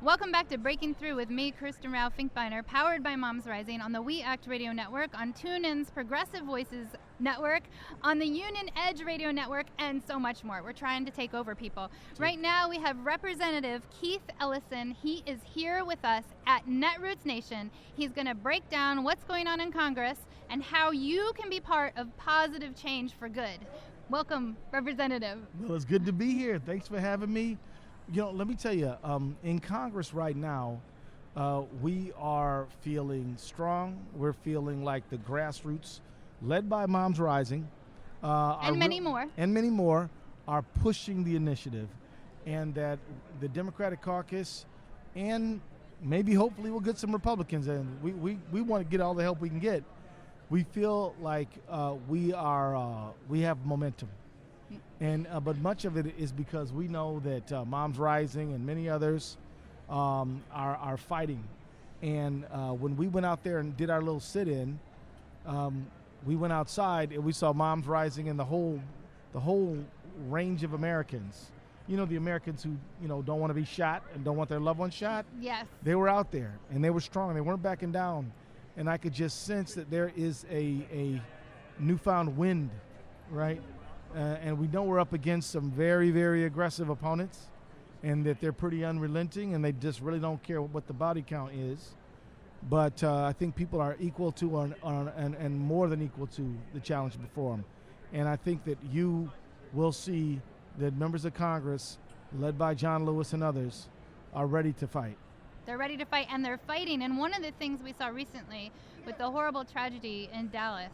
Welcome back to Breaking Through with me, Kristin Rowe-Finkbeiner, powered by Moms Rising on the We Act Radio Network, on TuneIn's Progressive Voices Network, on the Union Edge Radio Network, and so much more. We're trying to take over, people. Right now, we have Representative Keith Ellison. He is here with us at Netroots Nation. He's going to break down what's going on in Congress and how you can be part of positive change for good. Welcome, Representative. Well, it's good to be here. Thanks for having me. You know, let me tell you, in Congress right now, we are feeling strong. We're feeling like the grassroots, led by Moms Rising. And many more, are pushing the initiative. And that the Democratic caucus and maybe hopefully we'll get some Republicans in. We want to get all the help we can get. We feel like we have momentum. And but much of it is because we know that Moms Rising and many others are fighting. And when we went out there and did our little sit-in, we went outside and we saw Moms Rising and the whole range of Americans. You know, the Americans who don't want to be shot and don't want their loved ones shot. Yes. They were out there and they were strong. They weren't backing down. And I could just sense that there is a newfound wind, right? And we know we're up against some very, very aggressive opponents and that they're pretty unrelenting and they just really don't care what the body count is. But I think people are equal to and more than equal to the challenge before them. And I think that you will see that members of Congress, led by John Lewis and others, are ready to fight. They're ready to fight, and they're fighting. And one of the things we saw recently with the horrible tragedy in Dallas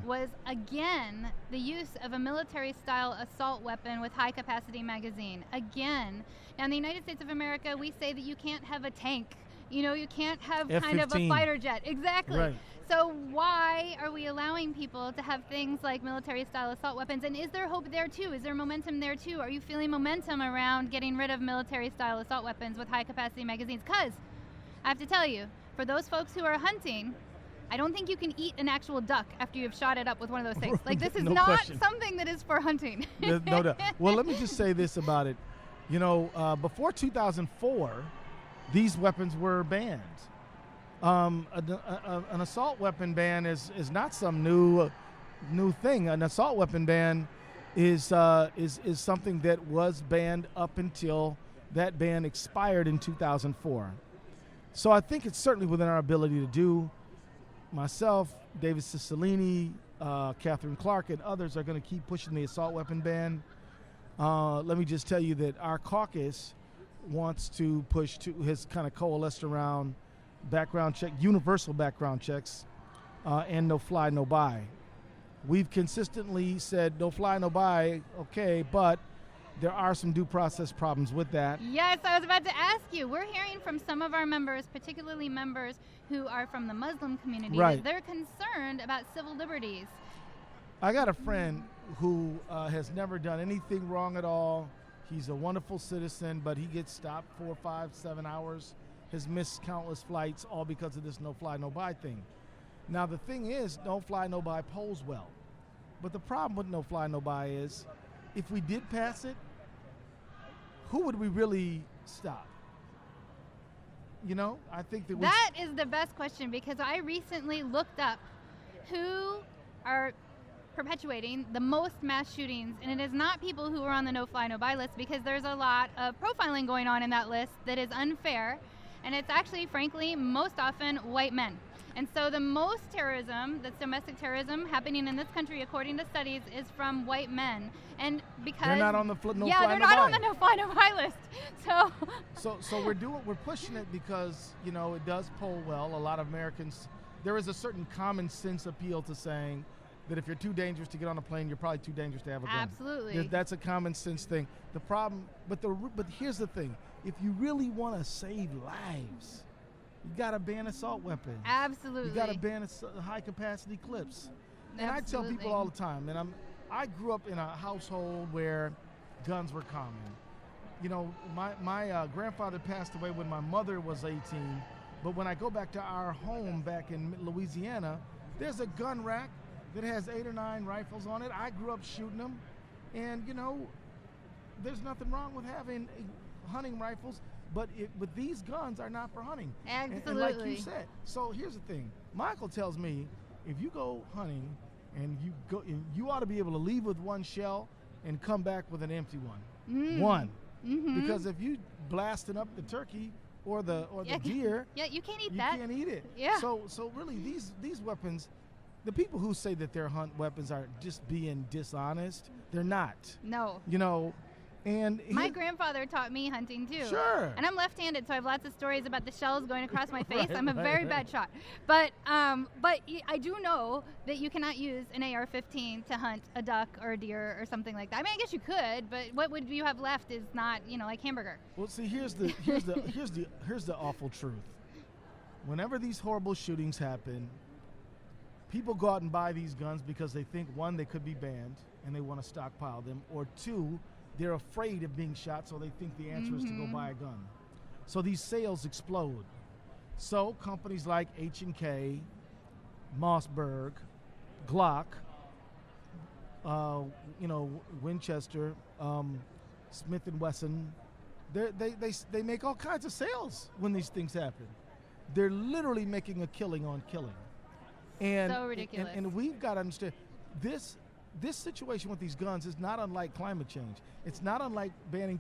was, again, the use of a military-style assault weapon with high-capacity magazine. Again. Now, in the United States of America, we say that you can't have a tank. You can't have F-15. Kind of a fighter jet. Exactly. Right. So why are we allowing people to have things like military-style assault weapons? And is there hope there, too? Is there momentum there, too? Are you feeling momentum around getting rid of military-style assault weapons with high-capacity magazines? Because I have to tell you, for those folks who are hunting, I don't think you can eat an actual duck after you've shot it up with one of those things. Like, this is not something that is for hunting. No doubt. Well, let me just say this about it. Before 2004, these weapons were banned. An assault weapon ban is not some new thing. An assault weapon ban is something that was banned up until that ban expired in 2004. So I think it's certainly within our ability to do. Myself, David Cicilline, Catherine Clark, and others are going to keep pushing the assault weapon ban. Let me just tell you that our caucus wants to push has kind of coalesced around universal background checks, and no fly, no buy. We've consistently said no fly, no buy, okay, but there are some due process problems with that. Yes, I was about to ask you. We're hearing from some of our members, particularly members who are from the Muslim community, right, that they're concerned about civil liberties. I got a friend who has never done anything wrong at all. He's a wonderful citizen, but he gets stopped 4, 5, 7 hours, has missed countless flights, all because of this no fly, no buy thing. Now, the thing is, no fly, no buy polls well. But the problem with no fly, no buy is, if we did pass it, who would we really stop? I think that is the best question, because I recently looked up who are perpetuating the most mass shootings, and it is not people who are on the no-fly, no-buy list, because there's a lot of profiling going on in that list that is unfair, and it's actually, frankly, most often white men. And so the most terrorism, that's domestic terrorism, happening in this country, according to studies, is from white men. And because they're not on the no-fly, no-buy. Yeah, they're not on the no-fly, no-buy list. So we're pushing it because it does poll well. A lot of Americans, there is a certain common sense appeal to saying that if you're too dangerous to get on a plane, you're probably too dangerous to have a gun. Absolutely. That's a common sense thing. The problem, but here's the thing: if you really want to save lives, you got to ban assault weapons. Absolutely. You got to ban high-capacity clips. And I tell people all the time, and I grew up in a household where guns were common. My grandfather passed away when my mother was 18, but when I go back to our home back in Louisiana, there's a gun rack that has 8 or 9 rifles on it. I grew up shooting them, and there's nothing wrong with having hunting rifles. But these guns are not for hunting. Absolutely. And like you said. So here's the thing. Michael tells me if you go hunting and you ought to be able to leave with one shell and come back with an empty one. One. Mm-hmm. Because if you blasting up the turkey or the deer, you can't eat you that. can't eat it. Yeah. So really these weapons, the people who say that their hunt weapons are just being dishonest, they're not. No. You know, and my grandfather taught me hunting too. Sure. And I'm left-handed, so I have lots of stories about the shells going across my face. I'm a very bad shot. But I do know that you cannot use an AR-15 to hunt a duck or a deer or something like that. I mean, I guess you could, but what would you have left is not, like hamburger. Well, see, here's the awful truth. Whenever these horrible shootings happen, people go out and buy these guns because they think, one, they could be banned and they want to stockpile them, or two, they're afraid of being shot, so they think the answer is to go buy a gun. So these sales explode. So companies like H&K, Mossberg, Glock, Winchester, Smith & Wesson, they make all kinds of sales when these things happen. They're literally making a killing on killing. And, so ridiculous. And we've got to understand, this situation with these guns is not unlike climate change. It's not unlike banning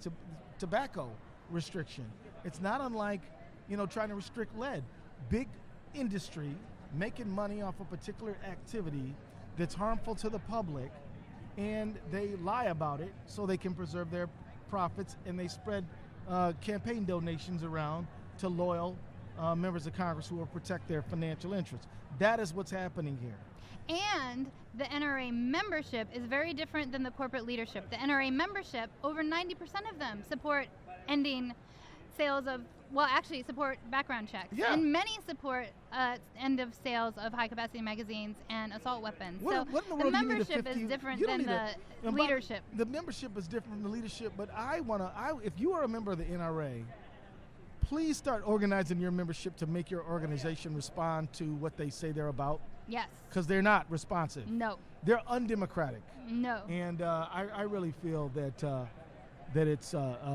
tobacco restriction. It's not unlike, trying to restrict lead. Big industry making money off a particular activity that's harmful to the public, and they lie about it so they can preserve their profits, and they spread campaign donations around to loyal members of Congress who will protect their financial interests. That is what's happening here. And the NRA membership is very different than the corporate leadership. The NRA membership, over 90% of them support ending sales of, support background checks. Yeah. And many support end of sales of high-capacity magazines and assault weapons. The membership is different than the leadership. The membership is different from the leadership, but if you are a member of the NRA, please start organizing your membership to make your organization respond to what they say they're about. Yes. Because they're not responsive. No. They're undemocratic. No. And I really feel that it's a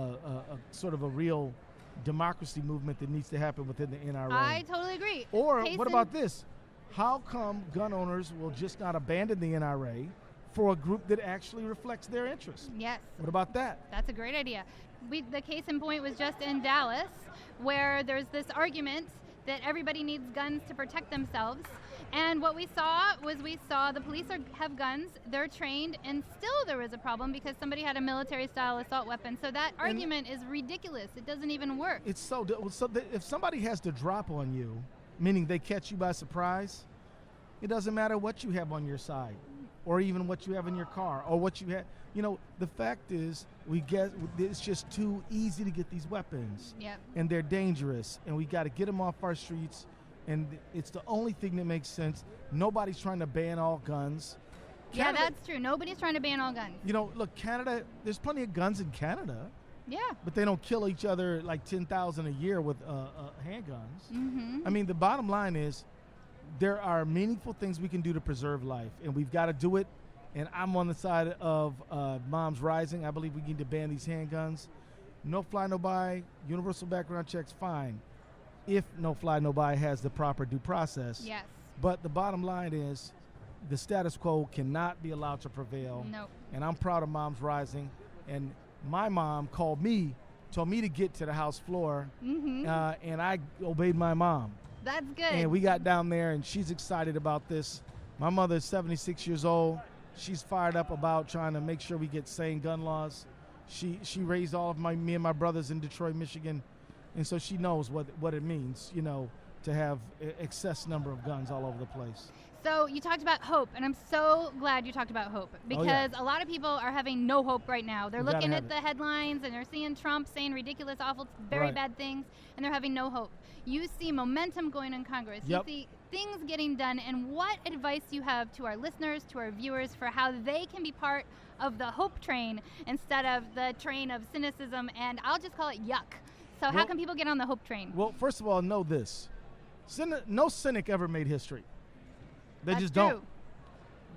sort of a real democracy movement that needs to happen within the NRA. I totally agree. Or what about this? How come gun owners will just not abandon the NRA for a group that actually reflects their interests? Yes. What about that? That's a great idea. The case in point was just in Dallas, where there's this argument that everybody needs guns to protect themselves. And what we saw the police have guns, they're trained, and still there was a problem because somebody had a military-style assault weapon. So that argument is ridiculous. It doesn't even work. It's so if somebody has to drop on you, meaning they catch you by surprise, it doesn't matter what you have on your side, or even what you have in your car, or what you have. The fact is, it's just too easy to get these weapons. Yep. And they're dangerous, and we got to get them off our streets. And it's the only thing that makes sense. Nobody's trying to ban all guns. Canada, yeah, that's true. Nobody's trying to ban all guns. Look, Canada, there's plenty of guns in Canada. Yeah. But they don't kill each other like 10,000 a year with handguns. Mm-hmm. I mean, the bottom line is there are meaningful things we can do to preserve life, and we've got to do it. And I'm on the side of Moms Rising. I believe we need to ban these handguns. No fly, no buy, universal background checks, fine. If no fly, no buy has the proper due process. Yes. But the bottom line is the status quo cannot be allowed to prevail. No. And I'm proud of Moms Rising. And my mom told me to get to the House floor, mm-hmm. And I obeyed my mom. That's good. And we got down there, and she's excited about this. My mother is 76 years old. She's fired up about trying to make sure we get sane gun laws. She raised all of me and my brothers in Detroit, Michigan. And so she knows what it means, to have excess number of guns all over the place. So you talked about hope, and I'm so glad you talked about hope, because a lot of people are having no hope right now. They're looking at the headlines, and they're seeing Trump saying ridiculous, awful, very bad things, and they're having no hope. You see momentum going in Congress. Yep. You see things getting done, and what advice you have to our listeners, to our viewers, for how they can be part of the hope train instead of the train of cynicism, and I'll just call it yuck. So how can people get on the hope train? Well, first of all, know this. No cynic ever made history. They That's just true. don't.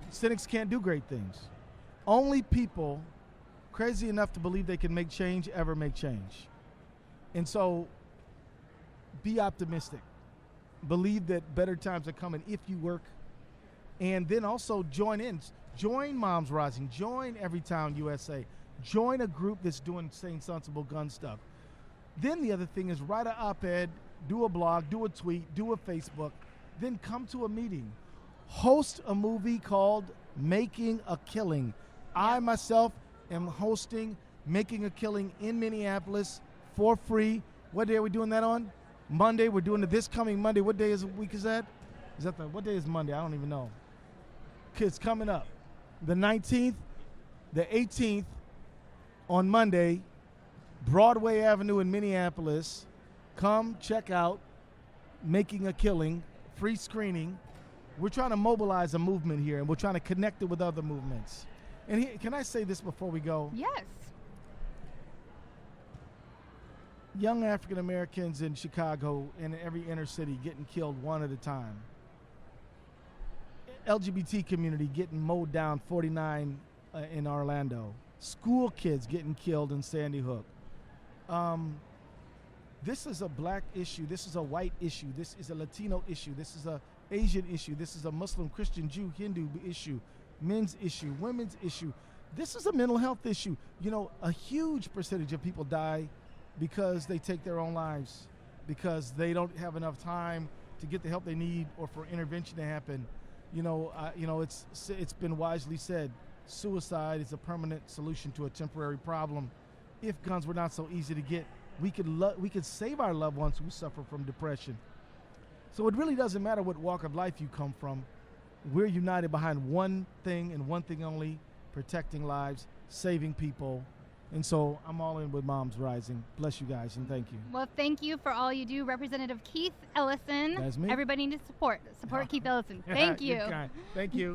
Cynics can't do great things. Only people crazy enough to believe they can make change ever make change. And so be optimistic. Believe that better times are coming if you work. And then also join in. Join Moms Rising. Join Everytown USA. Join a group that's doing sane, sensible gun stuff. Then the other thing is write an op-ed, do a blog, do a tweet, do a Facebook. Then come to a meeting. Host a movie called Making a Killing. I myself am hosting Making a Killing in Minneapolis for free. What day are we doing that on? Monday. We're doing it this coming Monday. What day is week is that? What day is Monday? I don't even know. It's coming up. The 19th, the 18th on Monday, Broadway Avenue in Minneapolis. Come check out Making a Killing, free screening. We're trying to mobilize a movement here, and we're trying to connect it with other movements. And can I say this before we go? Yes. Young African Americans in Chicago and in every inner city getting killed one at a time. LGBT community getting mowed down 49 in Orlando. School kids getting killed in Sandy Hook. This is a black issue. This is a white issue. This is a Latino issue. This is a Asian issue. This is a Muslim, Christian, Jew, Hindu issue. Men's issue. Women's issue. This is a mental health issue. You know, a huge percentage of people die because they take their own lives, because they don't have enough time to get the help they need or for intervention to happen. It's been wisely said, suicide is a permanent solution to a temporary problem. If guns were not so easy to get, we could save our loved ones who suffer from depression. So it really doesn't matter what walk of life you come from. We're united behind one thing and one thing only: protecting lives, saving people. And so I'm all in with Moms Rising. Bless you guys, and thank you. Well, thank you for all you do, Representative Keith Ellison. That's me. Everybody needs to support Keith Ellison. Thank you. Thank you.